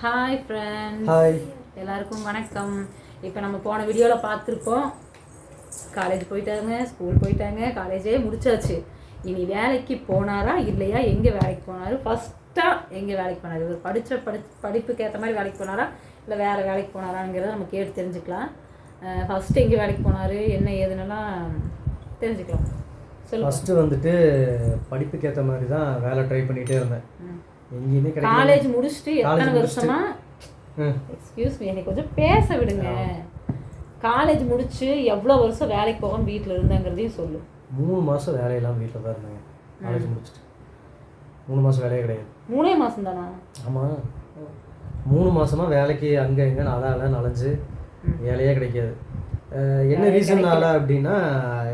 Hi friends, hi எல்லாருக்கும் வணக்கம். இப்போ நம்ம போன வீடியோவில் பார்த்துருப்போம், காலேஜ் போயிட்டாங்க, ஸ்கூல் போயிட்டாங்க, காலேஜே முடிச்சாச்சு. இனி வேலைக்கு போனாரா இல்லையா, எங்கே வேலைக்கு போனார், ஃபஸ்ட்டாக எங்கே வேலைக்கு போனார், இவர் படிப்புக்கு ஏற்ற மாதிரி வேலைக்கு போனாரா இல்லை வேறு வேலைக்கு போனாராங்கிறத நம்ம கேட்டு தெரிஞ்சுக்கலாம். ஃபஸ்ட்டு எங்கே வேலைக்கு போனார், என்ன ஏதுன்னெல்லாம் தெரிஞ்சுக்கலாம். ஃபஸ்ட்டு வந்துட்டு படிப்புக்கு ஏற்ற மாதிரி தான் வேலை ட்ரை பண்ணிகிட்டே இருந்தேன். எங்கேயுமே கிடைக்கல. காலேஜ் முடிச்சுட்டு எத்தனை வருஷமா, எக்ஸ்கியூஸ் மீ, என்னை கொஞ்சம் பேச விடுங்க. காலேஜ் முடிச்சு எவ்வளோ வருஷம் வேலைக்கு போகாமல் வீட்டில் இருந்தேங்கிறதையும் சொல்லு. 3 மாதம் வேலையெல்லாம் வீட்டில் தான் இருந்தேங்க. காலேஜ் முடிச்சுட்டு 3 மாதம் வேலையே கிடையாது. 3 மாதம் தானா? ஆமாம், 3 மாதமாக வேலைக்கு அங்கே இங்கே அலைஞ்சு வேலையே கிடைக்காது. என்ன ரீசன்னால அப்படின்னா,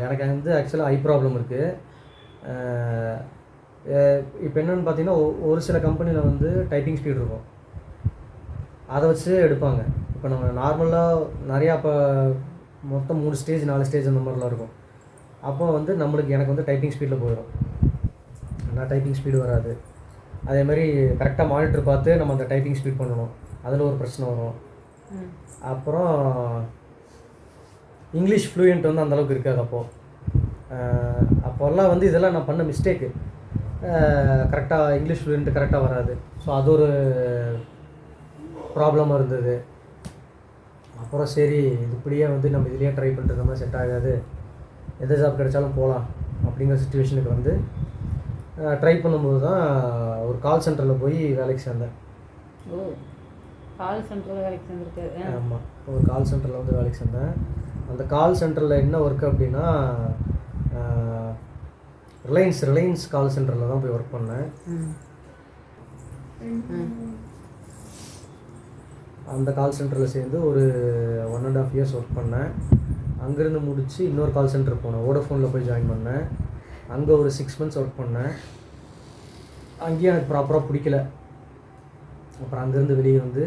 எனக்கு வந்து ஆக்சுவலாக ஐ ப்ராப்ளம் இருக்குது. இப்போ என்னென்னு பார்த்தீங்கன்னா, ஒரு சில கம்பெனியில் வந்து டைப்பிங் ஸ்பீட் இருக்கும், அதை வச்சு எடுப்பாங்க. இப்போ நம்ம நார்மலாக நிறையா இப்போ மொத்தம் 3 ஸ்டேஜ் 4 ஸ்டேஜ் அந்த மாதிரிலாம் இருக்கும். அப்போ வந்து எனக்கு வந்து டைப்பிங் ஸ்பீடில் போயிடும், ஆனால் டைப்பிங் ஸ்பீடு வராது. அதேமாதிரி கரெக்டாக மானிட்டர் பார்த்து நம்ம அந்த டைப்பிங் ஸ்பீட் பண்ணணும், அதில் ஒரு பிரச்சனை வரும். அப்புறம் இங்கிலீஷ் ஃப்ளூயண்ட் வந்து அந்தளவுக்கு இருக்காது. அப்போல்லாம் வந்து இதெல்லாம் நான் பண்ண மிஸ்டேக்கு. கரெக்டாக இங்கிலீஷ் ஃப்ளூயண்ட் கரெக்டாக வராது. ஸோ அது ஒரு ப்ராப்ளமாக இருந்தது. அப்புறம் சரி, இது இப்படியே வந்து நம்ம இதுலேயே ட்ரை பண்ணுறது மாதிரி செட் ஆகாது, எந்த ஜாப் கிடைச்சாலும் போகலாம் அப்படிங்கிற சுச்சுவேஷனுக்கு வந்து ட்ரை பண்ணும்போது தான் ஒரு கால் சென்டரில் போய் வேலைக்கு சேர்ந்தேன். ஓ, கால் சென்டரில் வேலைக்கு சேர்ந்துருக்கு? ஆமாம், ஒரு கால் சென்டரில் வந்து வேலைக்கு சேர்ந்தேன். அந்த கால் சென்டரில் என்ன ஒர்க் அப்படின்னா, ரிலையன்ஸ் கால் சென்டரில் தான் போய் ஒர்க் பண்ணேன். அந்த கால் சென்டரில் சேர்ந்து ஒரு 1.5 இயர்ஸ் ஒர்க் பண்ணேன். அங்கேருந்து முடித்து இன்னொரு கால் சென்டர் போனேன், வோடஃபோனில் போய் ஜாயின் பண்ணேன். அங்கே ஒரு 6 மந்த்ஸ் ஒர்க் பண்ணேன். அங்கேயும் எனக்கு ப்ராப்பராக பிடிக்கல. அப்புறம் அங்கேருந்து வெளியே வந்து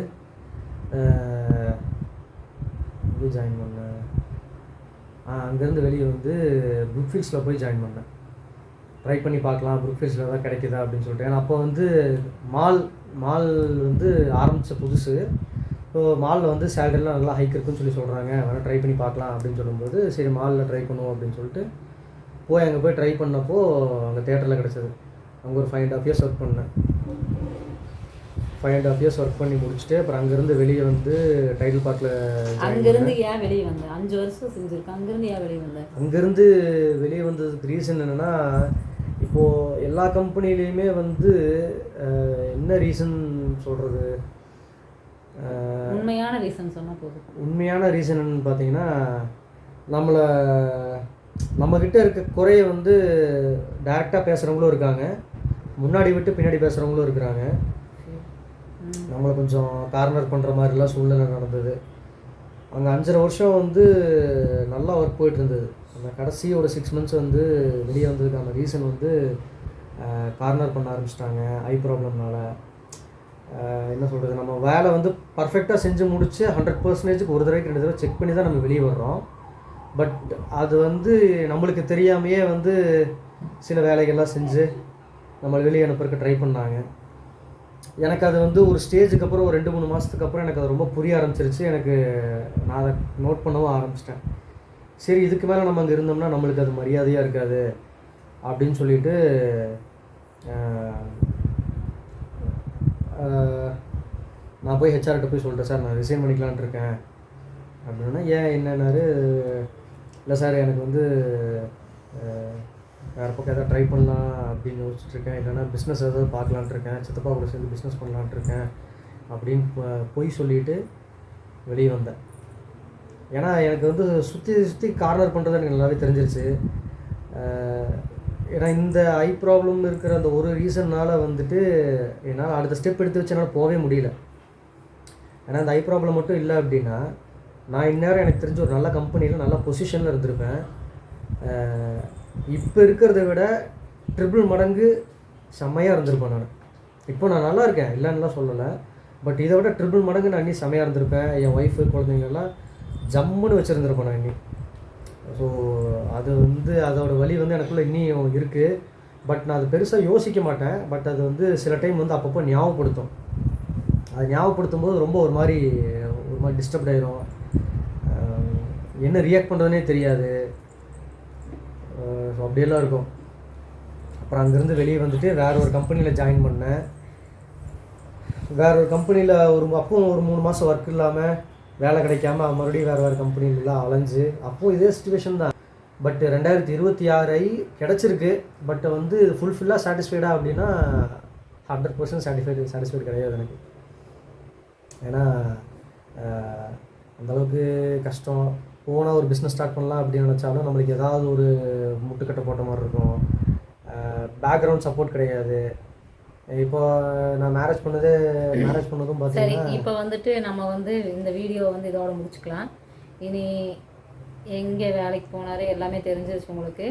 ஜாயின் பண்ணேன். அங்கேருந்து வெளியே வந்து புக்ஃபீல்ட்ஸில் போய் ஜாயின் பண்ணேன். ட்ரை பண்ணி பார்க்கலாம், புக்ஃபீல்ட்ஸில் தான் கிடைக்குதா அப்படின்னு சொல்லிட்டு. ஏன்னா அப்போ வந்து மால் வந்து ஆரம்பித்த புதுசு. ஸோ மாலில் வந்து சேலரிலாம் நல்லா ஹைக் இருக்குன்னு சொல்கிறாங்க, வேணால் ட்ரை பண்ணி பார்க்கலாம் அப்படின்னு சொல்லும்போது, சரி மாலில் ட்ரை பண்ணுவோம் அப்படின்னு சொல்லிட்டு அங்கே போய் ட்ரை பண்ணப்போ அங்கே தேட்டரில் கிடச்சிது. அங்கே ஒரு 5.5 இயர்ஸ் ஒர்க் பண்ணேன். 5.5 இயர்ஸ் ஒர்க் பண்ணி முடிச்சுட்டு அப்புறம் அங்கேருந்து வெளியே வந்து டைட்டில் பார்க்கில். அங்கேருந்து ஏன் வெளியே வந்தேன்? 5 வருஷம் செஞ்சுருக்கேன், அங்கேருந்து ஏன் வெளியே வந்தேன்? அங்கேருந்து வெளியே வந்ததுக்கு ரீசன் என்னென்னா, இப்போது எல்லா கம்பெனிலேயுமே வந்து என்ன ரீசன் சொல்கிறது, உண்மையான ரீசன் சொன்னால் போதும். உண்மையான ரீசன் என்னன்னு பார்த்தீங்கன்னா, நம்மக்கிட்ட இருக்க குறைய வந்து டைரெக்டாக பேசுகிறவங்களும் இருக்காங்க, முன்னாடி விட்டு பின்னாடி பேசுகிறவங்களும் இருக்கிறாங்க. நம்மளை கொஞ்சம் கார்னர் பண்ணுற மாதிரிலாம் சூழ்நிலை நடந்தது. அங்கே 5.5 வருஷம் வந்து நல்லா ஒர்க் போயிட்டு இருந்தது. அந்த கடைசி ஒரு 6 மந்த்ஸ் வந்து வெளியே வந்ததுக்கான ரீசன் வந்து கார்னர் பண்ண ஆரம்பிச்சிட்டாங்க ஐ ப்ராப்ளம்னால. என்ன சொல்கிறது, நம்ம வேலை வந்து பர்ஃபெக்டாக செஞ்சு முடித்து 100% ஒரு தடவைக்கு 2 தடவை செக் பண்ணி தான் நம்ம வெளியே வர்றோம். பட் அது வந்து நம்மளுக்கு தெரியாமையே வந்து சில வேலைகள்லாம் செஞ்சு நம்மளை வெளியே அனுப்புறதுக்கு ட்ரை பண்ணாங்க. எனக்கு அது வந்து ஒரு ஸ்டேஜுக்கு அப்புறம் ஒரு 2-3 மாதத்துக்கு அப்புறம் எனக்கு அது ரொம்ப புரிய ஆரம்பிச்சிருச்சு. நான் அதை நோட் பண்ணவும் ஆரம்பிச்சிட்டேன். சரி, இதுக்கு மேலே நம்ம அங்கே இருந்தோம்னா நம்மளுக்கு அது மரியாதையாக இருக்காது அப்படின்னு சொல்லிட்டு நான் போய் ஹெச்ஆர்கிட்ட போய் சொல்லிட்டேன், சார் நான் ரிசைன் பண்ணிக்கலான்ட்டு இருக்கேன் அப்படின்னா. ஏன் என்னன்னாரு, இல்லை சார் எனக்கு வந்து வேறு பக்கம் எதாவது ட்ரை பண்ணலாம் அப்படின்னு யோசிச்சுட்ருக்கேன், இல்லைனா பிஸ்னஸ் ஏதாவது பார்க்கலான்ட்டு இருக்கேன், சித்தப்பா கூட சேர்ந்து பிஸ்னஸ் பண்ணலான்ட்டு இருக்கேன் அப்படின்னு போய் சொல்லிவிட்டு வெளியே வந்தேன். ஏன்னா எனக்கு வந்து சுற்றி கார்னர் பண்ணுறது எனக்கு நல்லாவே தெரிஞ்சிருச்சு. ஏன்னா இந்த ஐ ப்ராப்ளம் இருக்கிற அந்த ஒரு ரீசன்னால் வந்துட்டு என்னால் அடுத்த ஸ்டெப் எடுத்து வச்சு என்னால் போகவே முடியல. ஏன்னா அந்த ஐ ப்ராப்ளம் மட்டும் இல்லை அப்படின்னா நான் இந்நேரம் எனக்கு தெரிஞ்ச ஒரு நல்ல கம்பெனியில் நல்ல பொசிஷனில் இருந்திருப்பேன். இப்போ இருக்கிறத விட 3 மடங்கு செம்மையாக இருந்திருப்பேன் நான். இப்போ நான் நல்லா இருக்கேன், இல்லைன்னுலாம் சொல்லலை. பட் இதை விட 3 மடங்கு நான் இன்னும் செம்மையாக இருந்திருப்பேன். என் ஒய்ஃபு குழந்தைங்களெல்லாம் ஜம்முன்னு வச்சுருந்துருப்பேன் நான் இன்னி. ஸோ அது வந்து அதோடய வலி வந்து எனக்குள்ளே இன்னும் இருக்குது. பட் நான் அது பெருசாக யோசிக்க மாட்டேன். பட் அது வந்து சில டைம் வந்து அப்பப்போ ஞாபகப்படுத்தும். அதை ஞாபகப்படுத்தும் போது ரொம்ப ஒரு மாதிரி டிஸ்டர்ப்ட் ஆயிரும். என்ன ரியாக்ட் பண்ணுறதுனே தெரியாது. ஸோ அப்படியெல்லாம் இருக்கும். அப்புறம் அங்கேருந்து வெளியே வந்துட்டு வேறு ஒரு கம்பெனியில் ஜாயின் பண்ணேன். வேறு ஒரு கம்பெனியில் அப்பவும் ஒரு 3 மாதம் ஒர்க் இல்லாமல் வேலை கிடைக்காம மறுபடியும் வேறு கம்பெனிலாம் அலைஞ்சு அப்போது இதே சுச்சுவேஷன் தான். பட் 2026 கிடச்சிருக்கு. பட் வந்து ஃபுல்ஃபில்லாக சாட்டிஸ்ஃபைடாக அப்படின்னா 100% சாட்டிஸ்ஃபைடு கிடையாது எனக்கு. ஏன்னா அந்தளவுக்கு கஷ்டம். போனால் ஒரு பிஸ்னஸ் ஸ்டார்ட் பண்ணலாம் அப்படின்னு நினச்சாலும் நம்மளுக்கு ஏதாவது ஒரு முட்டுக்கட்டை போட்ட மாதிரி இருக்கும். பேக்ரவுண்ட் சப்போர்ட் கிடையாது. இப்போ நான் மேரேஜ் பண்ணதும் சரி, பார்த்தீங்கன்னா இப்போ வந்துட்டு நம்ம வந்து இந்த வீடியோ வந்து இதோட முடிச்சுக்கலாம். இனி எங்கே வேலைக்கு போனார் எல்லாமே தெரிஞ்சிருச்சு உங்களுக்கு.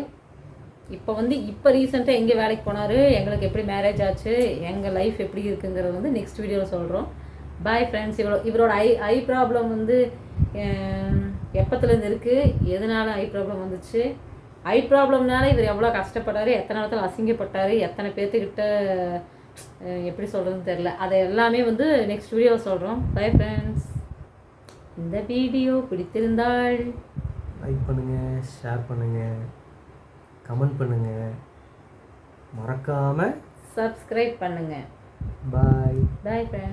இப்போ ரீசெண்டாக எங்கே வேலைக்கு போனார், எங்களுக்கு எப்படி மேரேஜ் ஆச்சு, எங்கள் லைஃப் எப்படி இருக்குங்கிறது வந்து நெக்ஸ்ட் வீடியோவில் சொல்கிறோம். Bye friends. இவரோட ஐ ப்ராப்ளம் வந்து எப்பத்துலேருந்து இருக்குது, எதனால் ஐ ப்ராப்ளம் வந்துச்சு, ஐ ப்ராப்ளம்னால இவர் எவ்வளோ கஷ்டப்பட்டார், எத்தனை இடத்துல அசிங்கப்பட்டார், எத்தனை பேர்த்துக்கிட்ட எப்படி சொல்கிறதுன்னு தெரில, அதை எல்லாமே வந்து நெக்ஸ்ட் வீடியோவில் சொல்கிறோம். Bye friends. இந்த வீடியோ பிடித்திருந்தால் லைக் பண்ணுங்கள், ஷேர் பண்ணுங்கள், கமெண்ட் பண்ணுங்கள், மறக்காமல் சப்ஸ்கிரைப் பண்ணுங்கள். பாய் பாய் ஃப்ரெண்ட்ஸ்.